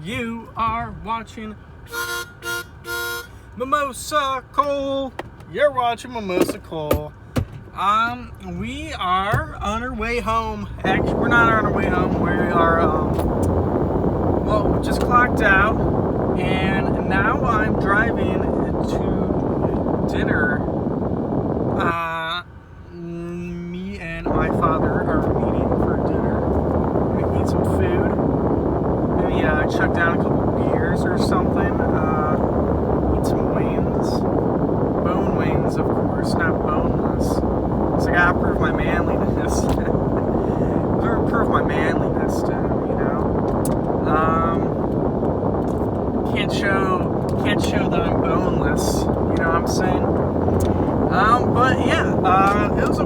You are watching Mimosa Cole. You're watching Mimosa Cole. We are on our way home. Actually, we're not on our way home. We are, we just clocked out, and now I'm driving to dinner. Me and my father are meeting for dinner. We're gonna eat some food. Maybe chuck down a couple beers or something. Eat some wings. Bone wings, of course, not boneless. So I gotta prove my manliness. prove my manliness to him, you know. Can't show that I'm boneless. You know what I'm saying? But yeah, it was a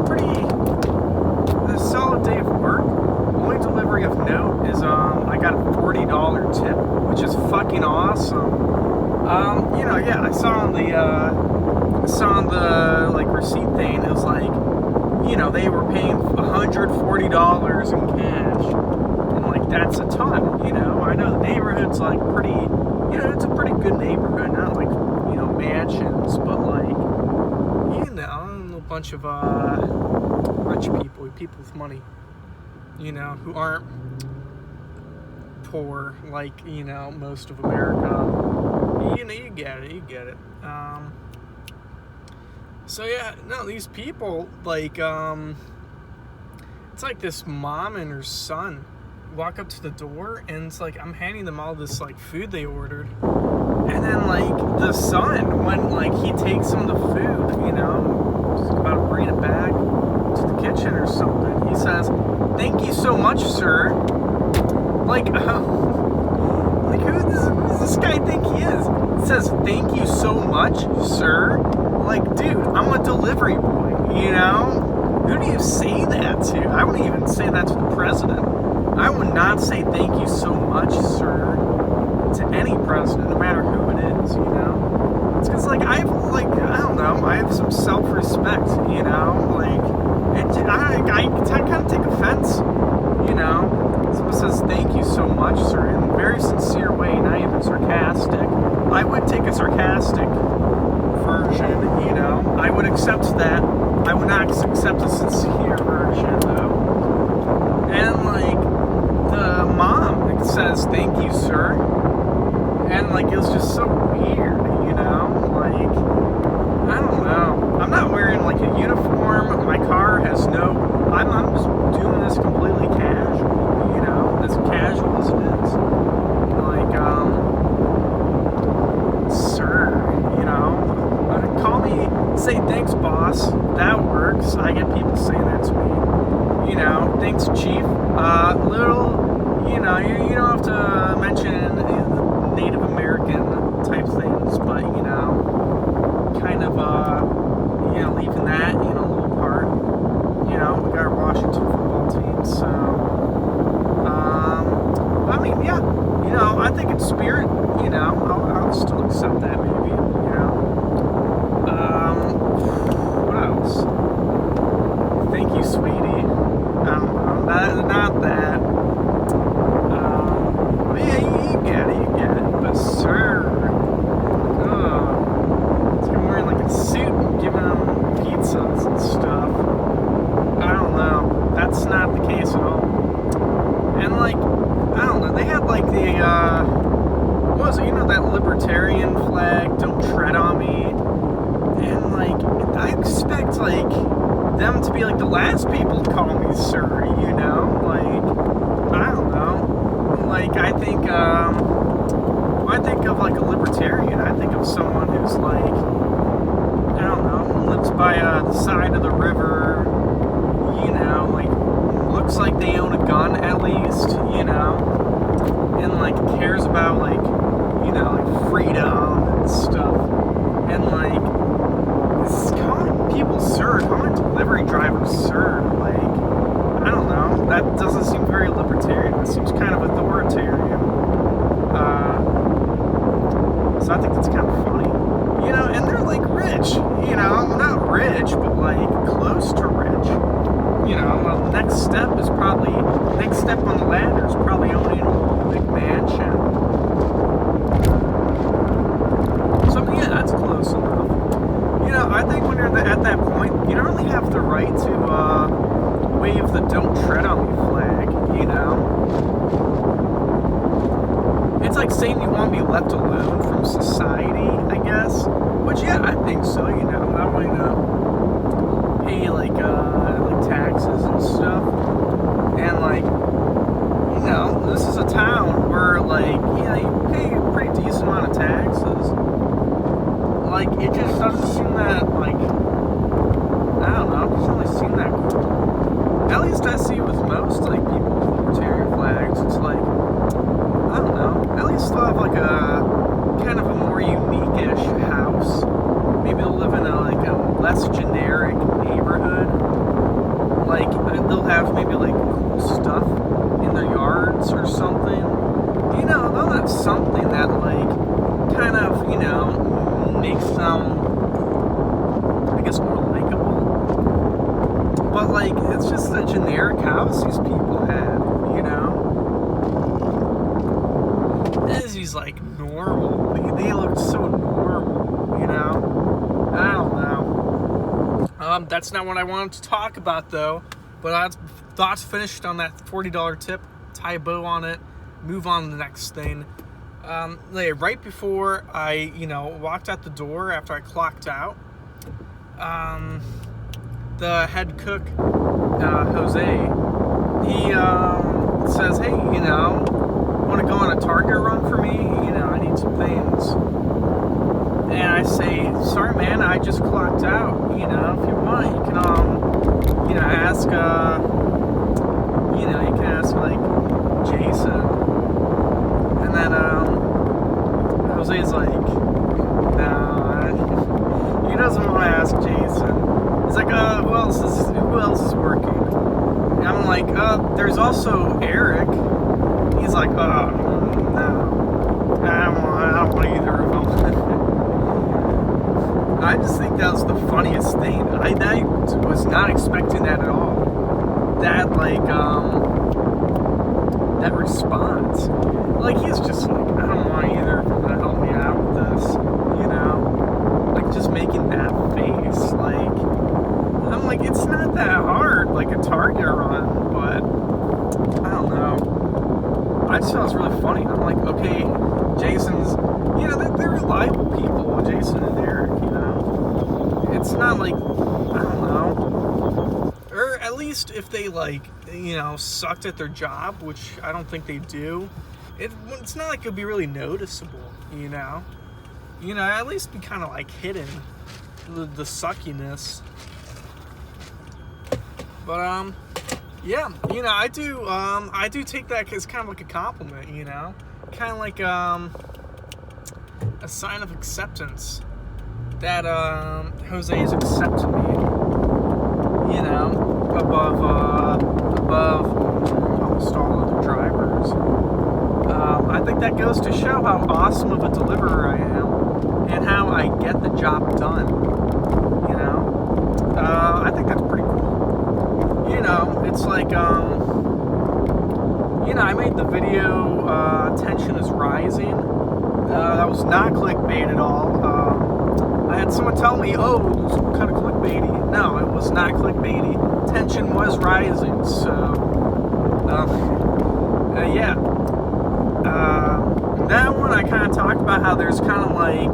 solid day of work. Only delivery of note is I got a $40 tip, which is fucking awesome. I saw on the like receipt thing, it was like, they were paying $140 in cash, and like that's a ton. I know the neighborhood's like pretty, it's a pretty good neighborhood, not like mansions, but like a bunch of rich people with money, who aren't poor like most of America. You get it. So yeah, no, these people like it's like this mom and her son walk up to the door, and it's like I'm handing them all this like food they ordered, and then like the son, when like he takes some of the food, just about to bring it back to the kitchen or something, he says, "Thank you so much, sir." Like who does this guy think he is? It says, "Thank you so much, sir." Like, dude, I'm a delivery boy, Who do you say that to? I wouldn't even say that to the president. I would not say thank you so much, sir, to any president, no matter who it is, It's because, like, I have some self-respect, I kind of take offense, Someone says thank you so much, sir, in a very sincere way, not even sarcastic. I would take a sarcastic version, I would accept that. I would not accept a sincere version, though. And, like, the mom says thank you, sir. And, like, it was just so weird, Like, I don't know. I'm not wearing, like, a uniform. My car has I'm just doing this completely casual, as casual as it is. Like, sir, call me, say thanks, boss. That works. I get people saying that to me. Thanks, chief. You don't have to mention Native American type things, but, kind of, leaving that, a little part. We got our Washington football team, so, I mean, yeah, I think in spirit, I'll still accept that, maybe, what else? Thank you, sweetie. Not that. Yeah, you get it, but sir, it's like I'm wearing like a suit and giving them pizzas and stuff. I don't know. That's not the case at all. And like, I don't know, they had like the, what was it, that libertarian flag, "Don't tread on me." And like, I expect like them to be like the last people to call me sir, like, I don't know. Like, I think when I think of like a libertarian, I think of someone who's like, I don't know, lives by the side of the river, like, looks like they own a gun at least, and like cares about like, like freedom and stuff, and like, calling people sir, calling delivery drivers sir, like, I don't know, that doesn't seem very libertarian. It seems kind of authoritarian. So I think that's kind of funny, and they're like rich, not rich, but like close to rich, you know, well, the next step on the ladder is probably owning a big mansion. So yeah, that's close enough. You know, I think when you're at that point, you don't really have the right to wave the "Don't Tread on Me" flag. You know, it's like saying you want to be left alone from society, I guess. Which, yeah, I think so. You know, that way to pay like taxes and stuff, and like, you know, this is a town where like, yeah, you pay a pretty decent amount of taxes. Like, it just doesn't seem that, like, I don't know, it doesn't really seem that cool. At least I see with most, like, people with libertarian flags, it's like, I don't know, at least they'll have, like, a kind of a more unique-ish house. Maybe they'll live in a less generic neighborhood. Like, they'll have maybe, like, cool stuff in their yards or something. You know, they'll have something that, like, kind of, you know, makes them, I guess, more likable. But, like, it's just a generic house these people had, you know? These, like, normal. They looked so normal, you know? I don't know. That's not what I wanted to talk about, though. But thoughts finished on that $40 tip. Tie a bow on it. Move on to the next thing. Right before I, you know, walked out the door after I clocked out, the head cook, Jose, he says, "Hey, you know, want to go on a Target run for me? You know, I need some things." And I say, "Sorry, man, I just clocked out. You know, if you want, you can, you know, ask, like, Jason." And then, Jose's like, "Nah," he doesn't want to ask Jason. He's like, who else is working?" And I'm like, there's also Eric." He's like, no, I don't want either of them." I just think that was the funniest thing. I was not expecting that at all. That, like, that response. Like, he's just like, "I don't want either of them to help me out with this," you know? Like, just making that face. Like, I'm like, it's not that hard, like a Target run, but I don't know. I just thought it was really funny. I'm like, okay, Jason's, you know, they're reliable people, Jason and Eric, you know? It's not like, I don't know. Or at least if they, like, you know, sucked at their job, which I don't think they do, it's not like it'd be really noticeable, you know? You know, at least be kind of, like, hidden, the suckiness. But, yeah, you know, I do take that as kind of like a compliment, you know? Kind of like, a sign of acceptance that, Jose is accepting me, you know, above almost all other drivers. I think that goes to show how awesome of a deliverer I am and how I get the job done, you know? I think that's pretty cool. You know, it's like, you know, I made the video, Tension is Rising. That was not clickbait at all. I had someone tell me, "Oh, it was kind of clickbaity." No, it was not clickbaity. Tension was rising, so, yeah. That one, I kind of talked about how there's kind of like,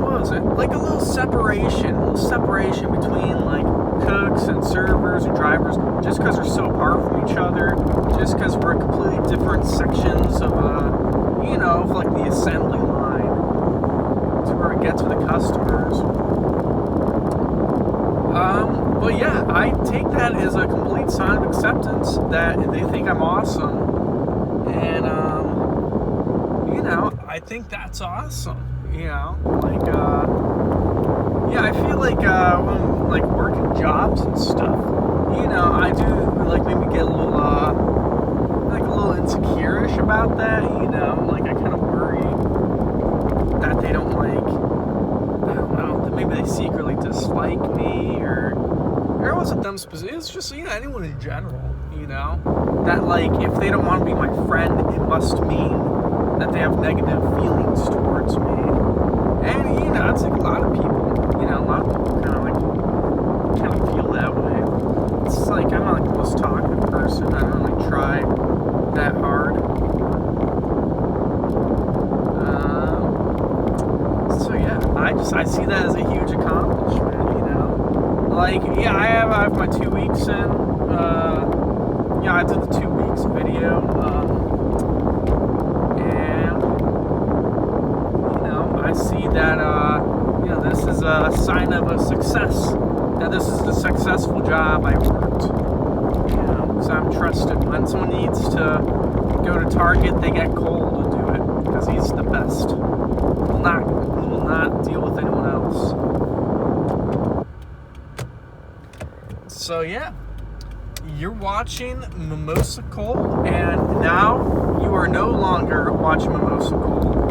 what was it? Like a little separation between, like, cooks and servers and drivers, just because they're so apart from each other, just because we're completely different sections of, you know, of, like, the assembly line to where we get to the customers. But yeah, I take that as a complete sign of acceptance that they think I'm awesome, and, you know, I think that's awesome, you know, like, yeah, I feel like, when, like, working jobs and stuff, you know, I do, like, maybe get a little, like, a little insecure-ish about that, you know, like, I kind of worry that they don't, like, I don't know, that maybe they secretly dislike me, or wasn't them specific. It's just, anyone in general, that, like, if they don't want to be my friend, it must mean that they have negative feelings towards me. And, it's like a lot of people, a lot of people kind of feel that way. It's like, I'm not like the most talkative person. I don't really try that hard. I see that as a huge accomplishment, Like, I have my 2 weeks in. I did the 2 weeks video. And, I see that, this is a sign of a success. That this is the successful job I worked. Because I'm trusted. When someone needs to go to Target, they get Cole to do it. Because he's the best. Will not deal with anyone else. So you're watching Mimosa Cole, and now you are no longer watching Mimosa Cole.